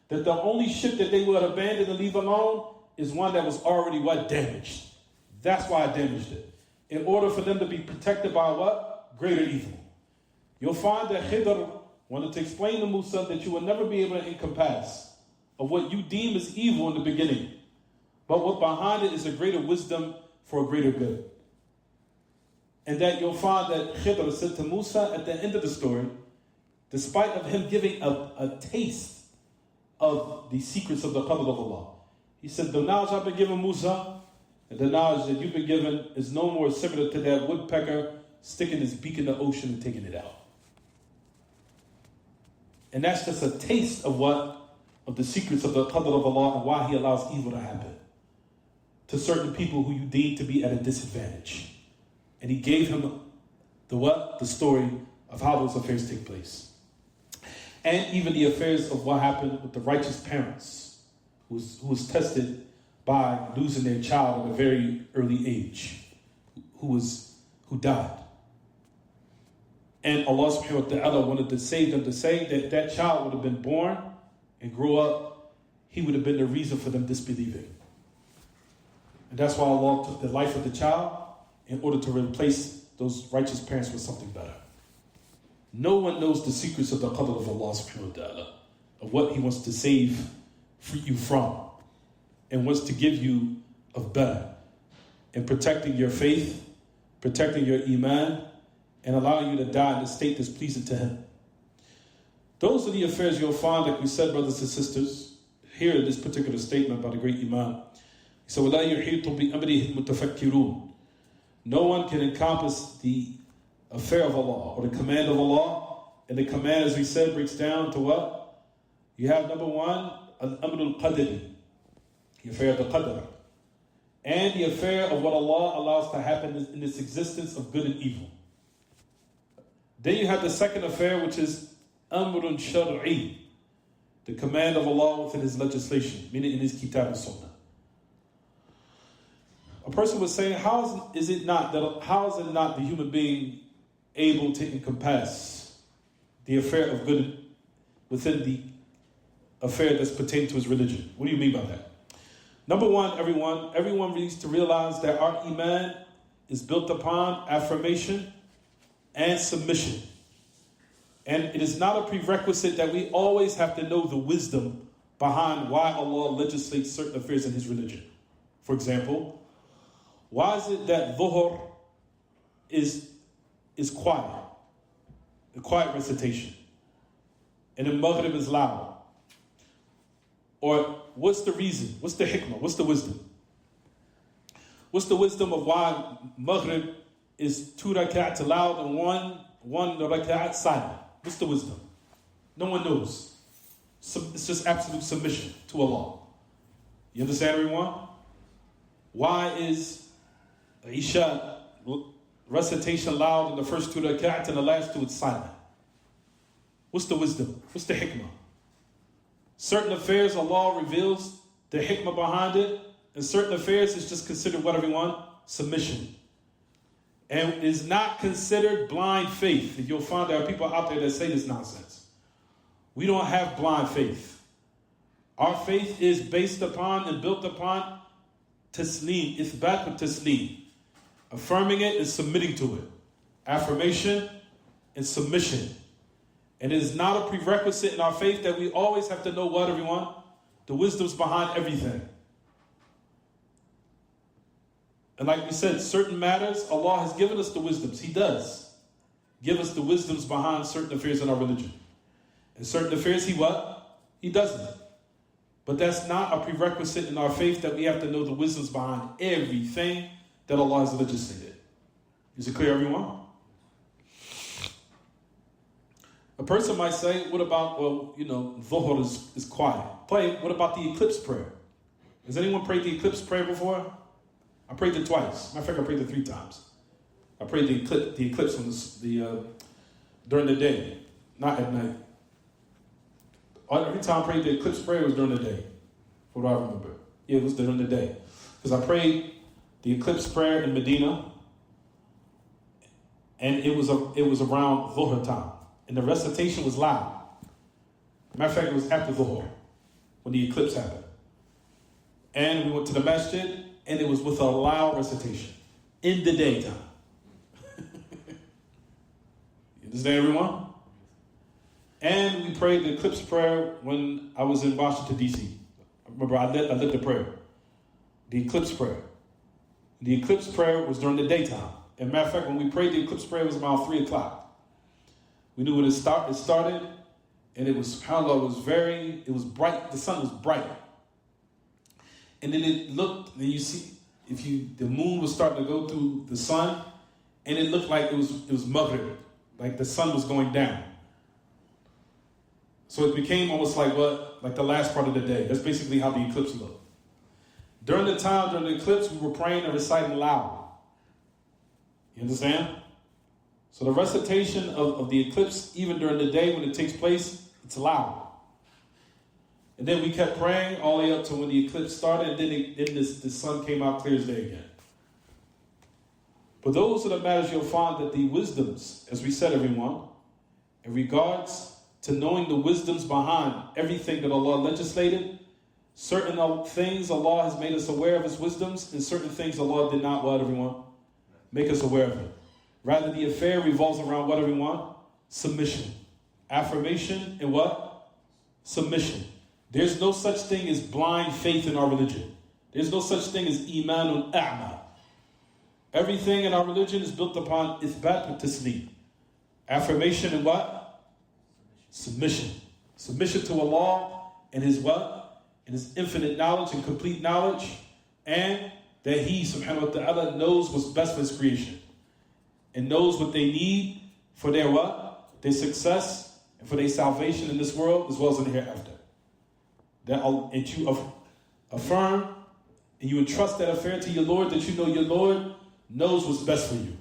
that the only ship that they would abandon and leave alone is one that was already what? Damaged. That's why I damaged it. In order for them to be protected by what? Greater evil. You'll find that Khidr wanted to explain to Musa that you will never be able to encompass of what you deem as evil in the beginning. But what behind it is a greater wisdom for a greater good. And that you'll find that Khidr said to Musa at the end of the story, despite of him giving a taste of the secrets of the qadr of Allah, he said, the knowledge I've been given Musa, and the knowledge that you've been given is no more similar to that woodpecker sticking his beak in the ocean and taking it out. And that's just a taste of what? Of the secrets of the qadr of Allah and why He allows evil to happen to certain people who you deem to be at a disadvantage. And He gave him the what? The story of how those affairs take place. And even the affairs of what happened with the righteous parents who was tested by losing their child at a very early age, who died. And Allah subhanahu wa ta'ala wanted to save them, to say that that child would have been born and grow up, he would have been the reason for them disbelieving. And that's why Allah took the life of the child in order to replace those righteous parents with something better. No one knows the secrets of the qadr of Allah subhanahu wa ta'ala, of what He wants to save you from and wants to give you of better, and protecting your faith, protecting your iman, and allowing you to die in a state that's pleasing to Him. Those are the affairs you'll find, like we said, brothers and sisters, here in this particular statement by the great Imam. He said, وَلَا يُحِيطُ بِأَمْرِهِ الْمُتَفَكِّرُونَ. No one can encompass the affair of Allah or the command of Allah. And the command, as we said, breaks down to what? You have number one, al-amr al-qadri, the affair of the qadr, and the affair of what Allah allows to happen in this existence of good and evil. Then you have the second affair, which is amrun shar'i, the command of Allah within His legislation, meaning in His kitab and sunnah. A person was saying, how is it not the human being able to encompass the affair of good within the affair that's pertaining to his religion? What do you mean by that? Number one, everyone needs to realize that our iman is built upon affirmation and submission. And it is not a prerequisite that we always have to know the wisdom behind why Allah legislates certain affairs in His religion. For example, why is it that dhuhr is quiet, a quiet recitation, and then maghrib is loud? Or what's the reason? What's the hikmah? What's the wisdom? What's the wisdom of why Maghrib is 2 rak'ats allowed and one rak'at silent? What's the wisdom? No one knows. It's just absolute submission to Allah. You understand, everyone? Why is Isha recitation loud in the first 2 rak'ats and the last 2 it's silent? What's the wisdom? What's the hikmah? Certain affairs Allah reveals the hikmah behind it, and certain affairs is just considered what, everyone? Submission. And is not considered blind faith. You'll find there are people out there that say this nonsense. We don't have blind faith. Our faith is based upon and built upon taslim, ithbat with taslim. Affirming it and submitting to it. Affirmation and submission. And it is not a prerequisite in our faith that we always have to know what, everyone? The wisdoms behind everything. And like we said, certain matters, Allah has given us the wisdoms. He does give us the wisdoms behind certain affairs in our religion. And certain affairs, He what? He doesn't. But that's not a prerequisite in our faith that we have to know the wisdoms behind everything that Allah has legislated. Is it clear, everyone? A person might say, what about, well, Dhuhr is quiet. What about the eclipse prayer? Has anyone prayed the eclipse prayer before? I prayed it twice. Matter of fact, I prayed it 3 times. I prayed the eclipse on during the day, not at night. Every time I prayed the eclipse prayer, it was during the day. What do I remember? Yeah, it was during the day. Because I prayed the eclipse prayer in Medina, and it was around Dhuhr time. And the recitation was loud. Matter of fact, it was after Dhuhr, when the eclipse happened. And we went to the Masjid, and it was with a loud recitation in the daytime. You understand, everyone? And we prayed the eclipse prayer when I was in Washington, D.C. Remember, I led the prayer. The eclipse prayer. The eclipse prayer was during the daytime. As a matter of fact, when we prayed the eclipse prayer, it was around 3 o'clock. We knew when it started, and it was, subhanAllah, it was bright. The sun was bright. And then it looked, and you see, the moon was starting to go through the sun, and it looked like it was Maghrib, like the sun was going down. So it became almost like the last part of the day. That's basically how the eclipse looked. During the eclipse, we were praying and reciting loud. You understand? So the recitation of the eclipse, even during the day when it takes place, it's loud. And then we kept praying all the way up to when the eclipse started, and then the sun came out clear as day again. But those are the matters you'll find that the wisdoms, as we said, everyone, in regards to knowing the wisdoms behind everything that Allah legislated, certain things Allah has made us aware of His wisdoms, and certain things Allah did not, what, everyone? Make us aware of it. Rather, the affair revolves around what, everyone? Submission. Affirmation and what? Submission. There's no such thing as blind faith in our religion. There's no such thing as imanun a'ma. Everything in our religion is built upon ithbat wa taslim. Affirmation and what? Submission. Submission to Allah and His what? And His infinite knowledge and complete knowledge, and that He, subhanahu wa ta'ala, knows what's best for His creation. And knows what they need for their what? Their success and for their salvation in this world as well as in the hereafter. And you affirm and you entrust that affair to your Lord, that you know your Lord knows what's best for you.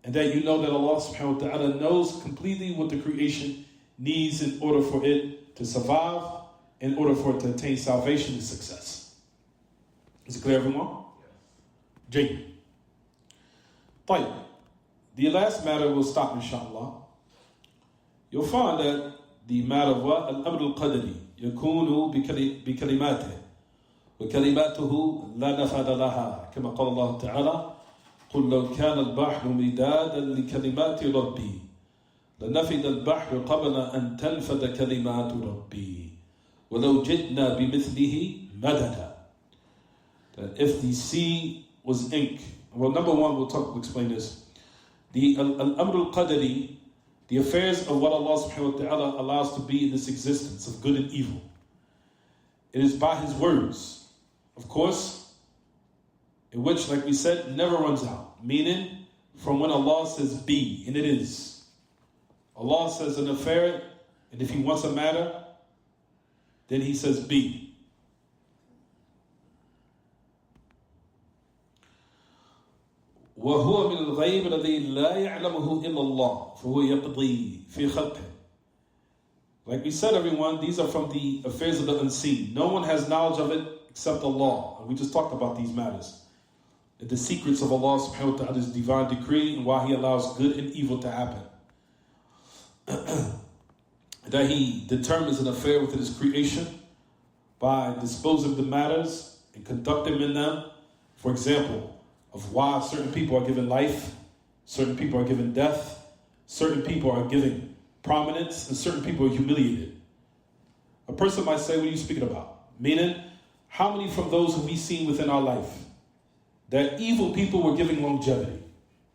And that you know that Allah subhanahu wa ta'ala knows completely what the creation needs in order for it to survive, in order for it to attain salvation and success. Is it clear, everyone? Yes. Jay. طيب. The last matter will stop, inshallah. You'll find that the matter of what? Al-Amr al-Qadari يكون بكلماته وكلماته لا نفاد لها كما قال الله تعالى قل لو كان البحر مدادا لكلمات ربي لنفد البحر قبل أن تنفد كلمات ربي ولو جئنا بمثله مددا. That if the sea was ink, well, number one, we'll explain this. The Al-Amr al-Qadari, the affairs of what Allah subhanahu wa ta'ala allows to be in this existence of good and evil. It is by His words. Of course, in which, like we said, never runs out. Meaning, from when Allah says be, and it is. Allah says an affair, and if He wants a matter, then He says be. وهو من الغيب الذي لا يعلمه إلا الله فهو يقضي في خلقه. Like we said, everyone, these are from the affairs of the unseen. No one has knowledge of it except Allah. And we just talked about these matters. The secrets of Allah subhanahu wa ta'ala's divine decree and why He allows good and evil to happen. That He determines an affair within His creation by disposing of the matters and conducting in them. For example, of why certain people are given life, certain people are given death, certain people are given prominence, and certain people are humiliated. A person might say, what are you speaking about? Meaning, how many from those who we've seen within our life, that evil people were giving longevity,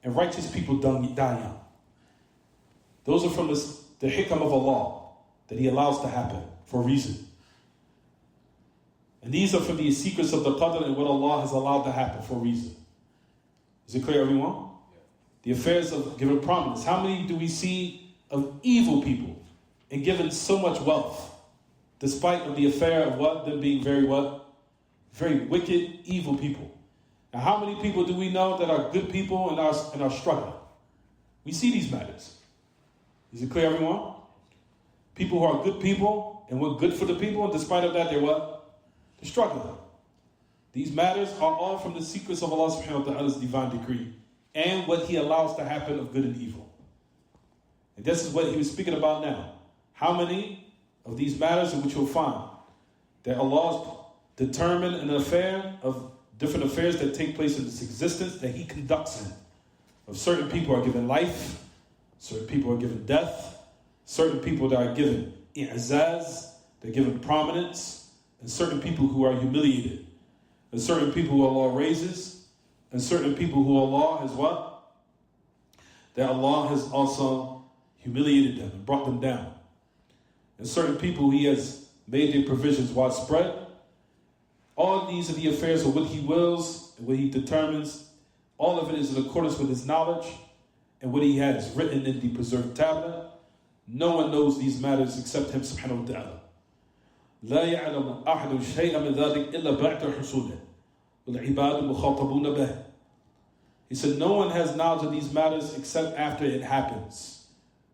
and righteous people die young? Those are from the hikam of Allah, that He allows to happen for a reason. And these are from the secrets of the qadr and what Allah has allowed to happen for a reason. Is it clear, everyone? Yeah. The affairs of giving prominence. How many do we see of evil people and given so much wealth, despite of the affair of what? Them being very what? Very wicked, evil people. Now, how many people do we know that are good people and are struggling? We see these matters. Is it clear, everyone? People who are good people and were good for the people, and despite of that, they're what? They're struggling. These matters are all from the secrets of Allah subhanahu wa ta'ala's divine decree and what He allows to happen of good and evil. And this is what he was speaking about now. How many of these matters in which you'll find that Allah's determined an affair of different affairs that take place in this existence that He conducts in. Of certain people are given life, certain people are given death, certain people that are given i'zaz, they're given prominence, and certain people who are humiliated, and certain people who Allah raises, and certain people who Allah has what? That Allah has also humiliated them and brought them down. And certain people He has made their provisions widespread. All of these are the affairs of what He wills and what He determines. All of it is in accordance with His knowledge and what He has written in the preserved tablet. No one knows these matters except Him subhanahu wa ta'ala. لا يعلم أحد شيئا من ذلك إلا بعد حصوله والعباد مخاطبون به. He said no one has knowledge of these matters except after it happens.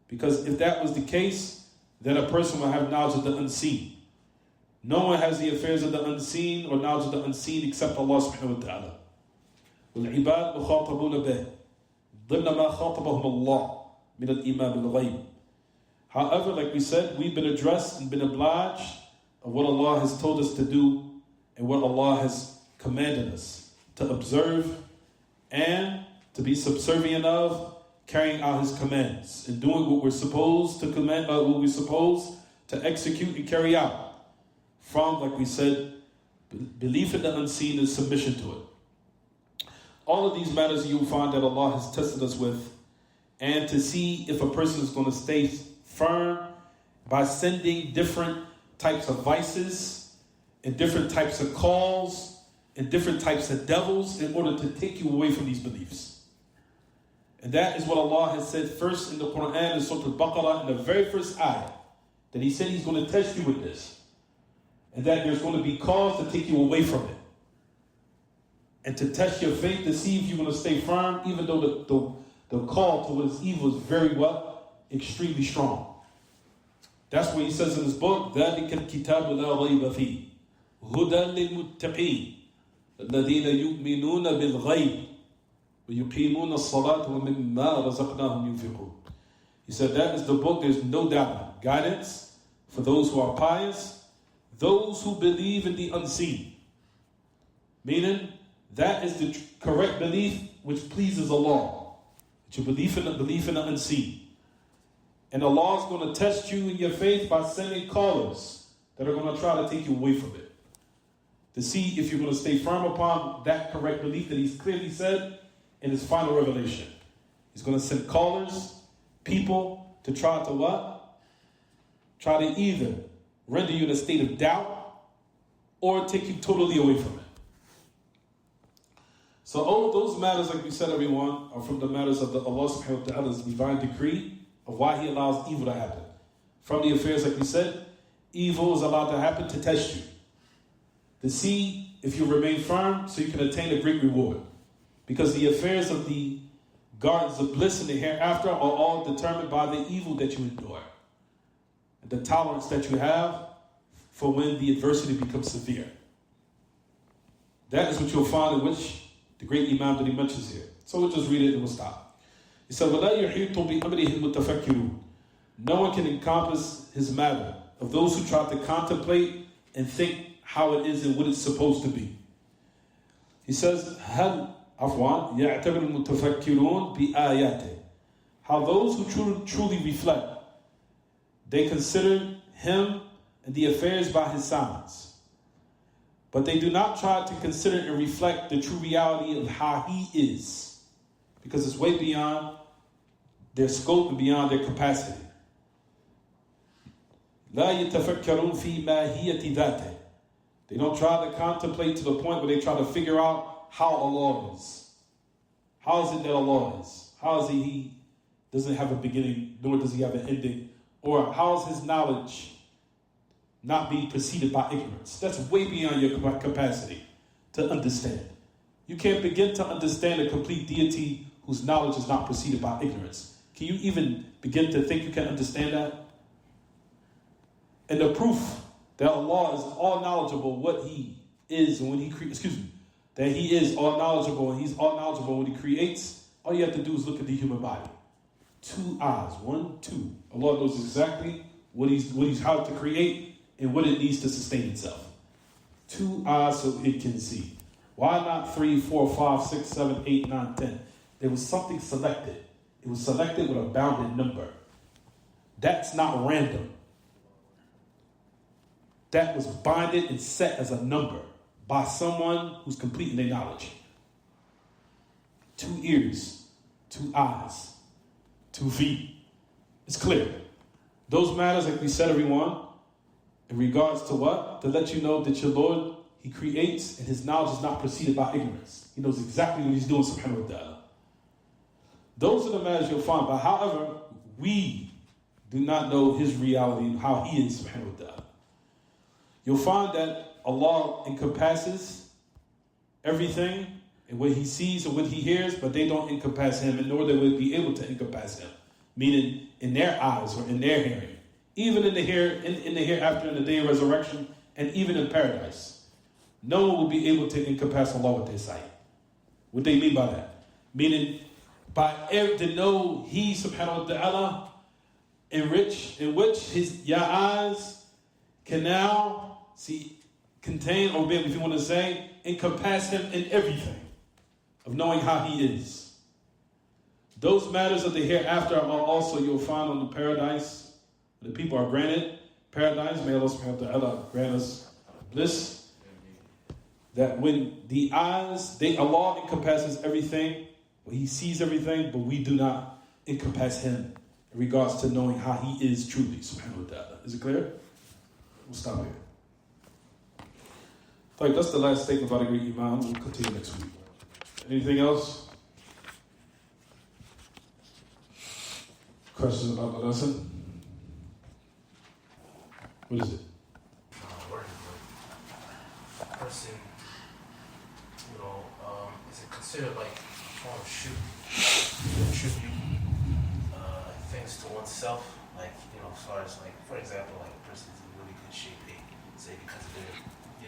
Because if that was the case, then a person will have knowledge of the unseen. No one has the affairs of the unseen or knowledge of the unseen except Allah subhanahu wa ta'ala. وَالْعِبَادُ مُخَاطَبُونَ بِهِ ضِمْنَ مَا خَاطَبَهُمُ اللَّهُ مِنَ الْإِمَامِ الْغَيْبِ. However, like we said, we've been addressed and been obliged of what Allah has told us to do and what Allah has commanded us to observe and to be subservient of, carrying out His commands and doing what we're supposed to command, what we're supposed to execute and carry out. From, like we said, belief in the unseen and submission to it. All of these matters you'll find that Allah has tested us with, and to see if a person is going to stay firm by sending different types of vices and different types of calls and different types of devils in order to take you away from these beliefs. And that is what Allah has said first in the Quran in Surah Al-Baqarah in the very first ayah. That He said He's going to test you with this. And that there's going to be calls to take you away from it. And to test your faith to see if you're going to stay firm even though the call to what is evil is very what? Extremely strong. That's what He says in His book, ذَلِكَ الْكِتَابُ لَا غَيْبَ فِيهِ هُدًى لِلْمُتَّقِينَ الَّذِينَ يُؤْمِنُونَ بِالْغَيْبِ وَيُقِيمُونَ الصَّلَاةَ وَمِمَّا رَزَقْنَاهُمْ يُنْفِقُونَ. He said that is the book, there's no doubt. Guidance for those who are pious, those who believe in the unseen. Meaning, that is the correct belief which pleases Allah. That you believe in the unseen. And Allah is going to test you in your faith by sending callers that are going to try to take you away from it. To see if you're going to stay firm upon that correct belief that He's clearly said in His final revelation. He's going to send callers, people, to try to what? Try to either render you in a state of doubt or take you totally away from it. So all those matters, like we said, everyone, are from the matters of the Allah subhanahu wa ta'ala's divine decree of why He allows evil to happen. From the affairs, like we said, evil is allowed to happen to test you. To see if you remain firm so you can attain a great reward. Because the affairs of the gardens of bliss in the hereafter are all determined by the evil that you endure. And the tolerance that you have for when the adversity becomes severe. That is what you'll find in which the great Imam that he mentions here. So we'll just read it and we'll stop. He said, وَلَا يُحِيطُ بِأَمْرِهِ الْمُتَفَكِّرُونَ. No one can encompass his matter of those who try to contemplate and think how it is and what it's supposed to be. He says, هَلْ عفوا يعتبر المتفكرون بآياته. How those who truly reflect, they consider him and the affairs by his signs. But they do not try to consider and reflect the true reality of how he is. Because it's way beyond their scope and beyond their capacity. لا يتفكرون في ماهية ذاته. They don't try to contemplate to the point where they try to figure out how Allah is. How is it that Allah is? How is He doesn't have a beginning, nor does He have an ending? Or how is His knowledge not being preceded by ignorance? That's way beyond your capacity to understand. You can't begin to understand a complete deity whose knowledge is not preceded by ignorance. Can you even begin to think you can understand that? And the proof that Allah is all knowledgeable what He is and when He that He is all knowledgeable and He's all knowledgeable when He creates, all you have to do is look at the human body. 2 eyes, 1, 2. Allah knows exactly what He's how to create and what it needs to sustain itself. 2 eyes so it can see. Why not 3, 4, 5, 6, 7, 8, 9, 10? There was something selected. It was selected with a bounded number. That's not random. That was binded and set as a number by someone who's complete in their knowledge. 2 ears, 2 eyes, 2 feet. It's clear. Those matters, like we said, everyone, in regards to what? To let you know that your Lord, He creates and His knowledge is not preceded by ignorance. He knows exactly what He's doing, subhanahu wa ta'ala. Those are the matters you'll find. But however, we do not know His reality and how He is, subhanahu wa ta'ala. You'll find that Allah encompasses everything and what He sees and what He hears, but they don't encompass Him, and nor they will be able to encompass Him. Meaning in their eyes or in their hearing. Even in the hereafter, in the day of resurrection, and even in paradise. No one will be able to encompass Allah with their sight. What they mean by that? Meaning, to know He, subhanahu wa ta'ala, in which your eyes can now contain, or if you want to say, encompass Him in everything. Of knowing how He is. Those matters of the hereafter are also you'll find on the paradise. The people are granted paradise. May Allah subhanahu wa ta'ala grant us bliss. That when the eyes, Allah encompasses everything. He sees everything, but we do not encompass Him in regards to knowing how He is truly, subhanahu wa ta'ala. Is it clear? We'll stop here. That's the last statement by the great Imam. We'll continue next week. Anything else? Questions about the lesson? What is it? Person, is it considered like a form of tribute things to oneself? Like, as far as like, for example, like a person's in really good shape, they say because of their,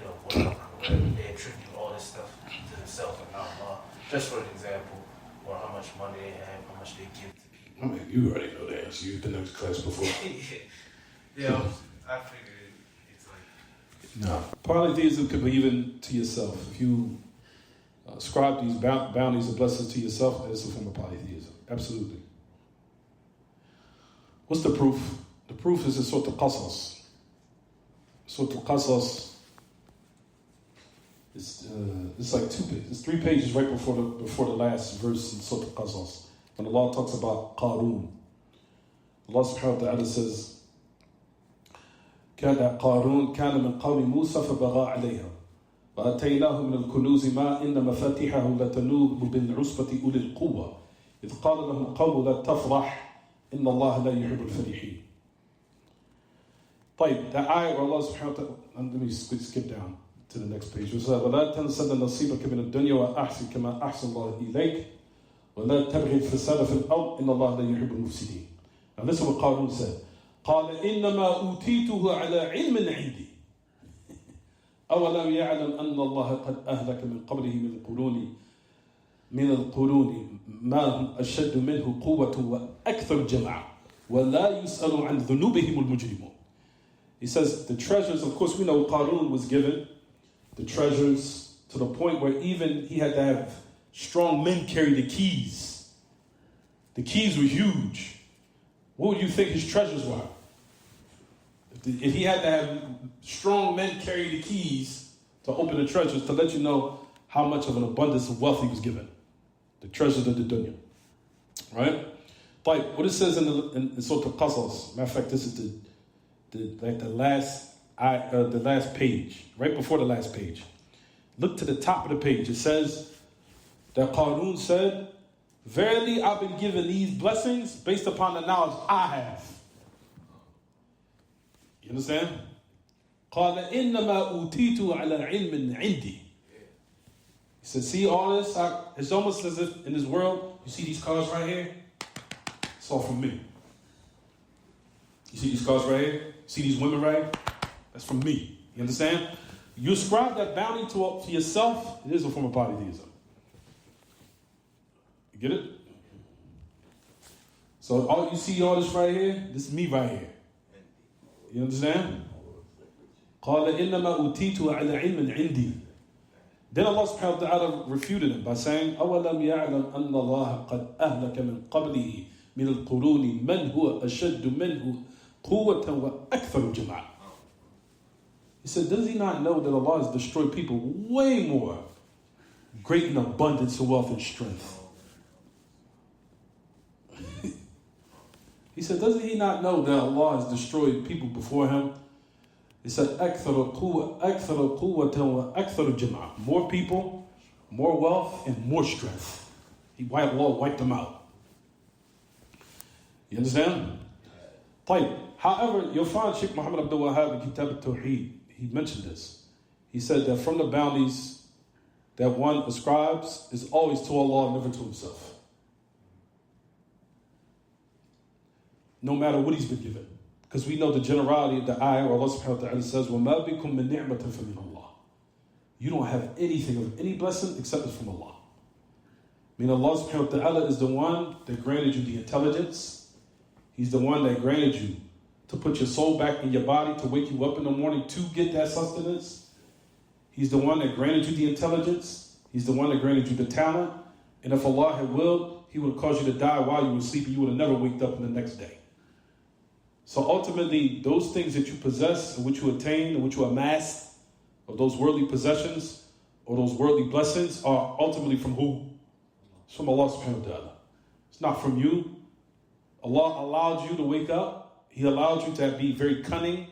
work or whatever, they attribute all this stuff to themselves and not Allah. Just for an example, or how much money they have, how much they give to people. I mean, you already know that. You've been in this class before. I figured it's like... No. Polytheism could be even to yourself. If you ascribe these bounties and blessings to yourself, that is a form of polytheism. Absolutely. What's the proof? The proof is in Surah Al-Qasas. Surah Al-Qasas, it's like 2 pages. It's 3 pages right before the last verse in Surah Al-Qasas. When Allah talks about Qarun. Allah subhanahu wa ta'ala says, كان قارون كان من قوم موسى فبغى عليهم وآتيناه من الكنوز ما إن مفاتحه لتنوء بالعصبة أولي القوة إذ قال له القوم لا تفرح إن الله لا يحب الفرحين. طيب, that ayah where Allah subhanahu wa ta'ala, let me skip down to the next page. It says, وَلَا تَنْسَ نَصِيبَكَ مِنَ الدُّنْيَا وَأَحْسِنْ كَمَا أَحْسَنَ اللَّهُ إِلَيْكَ وَلَا تَبْغِ الْفَسَادَ فِي الْأَرْضِ إِنَّ اللَّهَ لَا يُحِبُّ الْمُفْسِدِينَ. Now listen what Qarun said. قال إنما أوتيته على علم عندي أولم يعلم أن الله قد أهلك من قبله من القرون ما هم أشد منه قوة وأكثر جمعا ولا يسأل عن ذنوبهم المجرمون. He says the treasures, of course we know Qarun was given the treasures to the point where even he had to have strong men carry the keys. The keys were huge. What would you think his treasures were? If he had to have strong men carry the keys to open the treasures, to let you know how much of an abundance of wealth he was given. The treasures of the dunya. Right? But what it says in Surah Al-Qasas, matter of fact, this is the last page, right before the last page. Look to the top of the page. It says that Qarun said, verily I've been given these blessings based upon the knowledge I have. You understand? قال إنما أوتيت على علم عندي. He said, see all this? It's almost as if in this world, you see these cars right here? It's all from me. You see these cars right here? See these women right here? That's from me. You understand? You ascribe that bounty to yourself, it is a form of polytheism. You get it? So all you see all this right here, this is me right here. You understand? قال إنما أوتيت على علم عندي. Then Allah subhanahu wa ta'ala refuted him by saying, أولم يعلم أن الله قد أهلك من قبله من القرون من هو أشد منه قوة وأكثر جمعا. He said, does he not know that Allah has destroyed people way more great in abundance of wealth and strength? He said, doesn't he not know that Allah has destroyed people before him? He said, أكثر قوة وأكثر جمعا. More people, more wealth, and more strength. Allah wiped them out. You understand? طيب. However, you'll find Sheikh Muhammad Abdul Wahhab in Kitab al-Tawheed, he mentioned this. He said that from the bounties that one ascribes is always to Allah, never to himself. No matter what he's been given. Because we know the generality of the ayah where Allah subhanahu wa ta'ala says, وَمَا بِكُم مِّن نِعْمَةٍ فَمِنَ اللَّهِ. You don't have anything of any blessing except it's from Allah. I mean, Allah subhanahu wa ta'ala is the one that granted you the intelligence. He's the one that granted you to put your soul back in your body, to wake you up in the morning to get that sustenance. He's the one that granted you the intelligence. He's the one that granted you the talent. And if Allah had willed, He would have caused you to die while you were sleeping. You would have never waked up in the next day. So ultimately, those things that you possess, and which you attain, and which you amass, or those worldly possessions, or those worldly blessings, are ultimately from who? It's from Allah subhanahu wa ta'ala. It's not from you. Allah allowed you to wake up. He allowed you to be very cunning.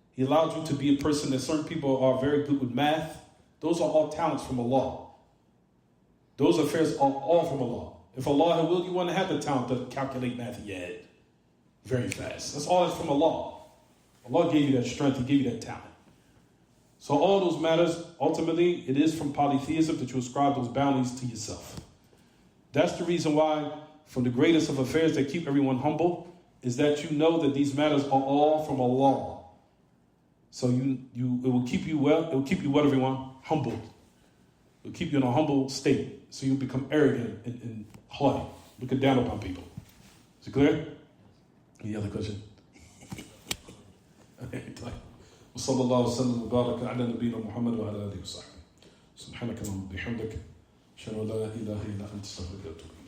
He allowed you to be a person that certain people are very good with math. Those are all talents from Allah. Those affairs are all from Allah. If Allah had willed, you wouldn't have the talent to calculate math in your head very fast. That's all that's from Allah. Allah gave you that strength. He gave you that talent. So all those matters, ultimately, it is from polytheism that you ascribe those bounties to yourself. That's the reason why, from the greatest of affairs that keep everyone humble, is that you know that these matters are all from Allah. So it will keep you well. It will keep you what, everyone? Humbled. It will keep you in a humble state. So you become arrogant and haughty, looking down upon people. Is it clear? Any other question? وصلى الله وسلم وبارك على نبينا محمد وعلى آله وصحبه. سبحانك اللهم وبحمدك أشهد أن لا إله إلا أنت أستغفرك وأتوب إليك.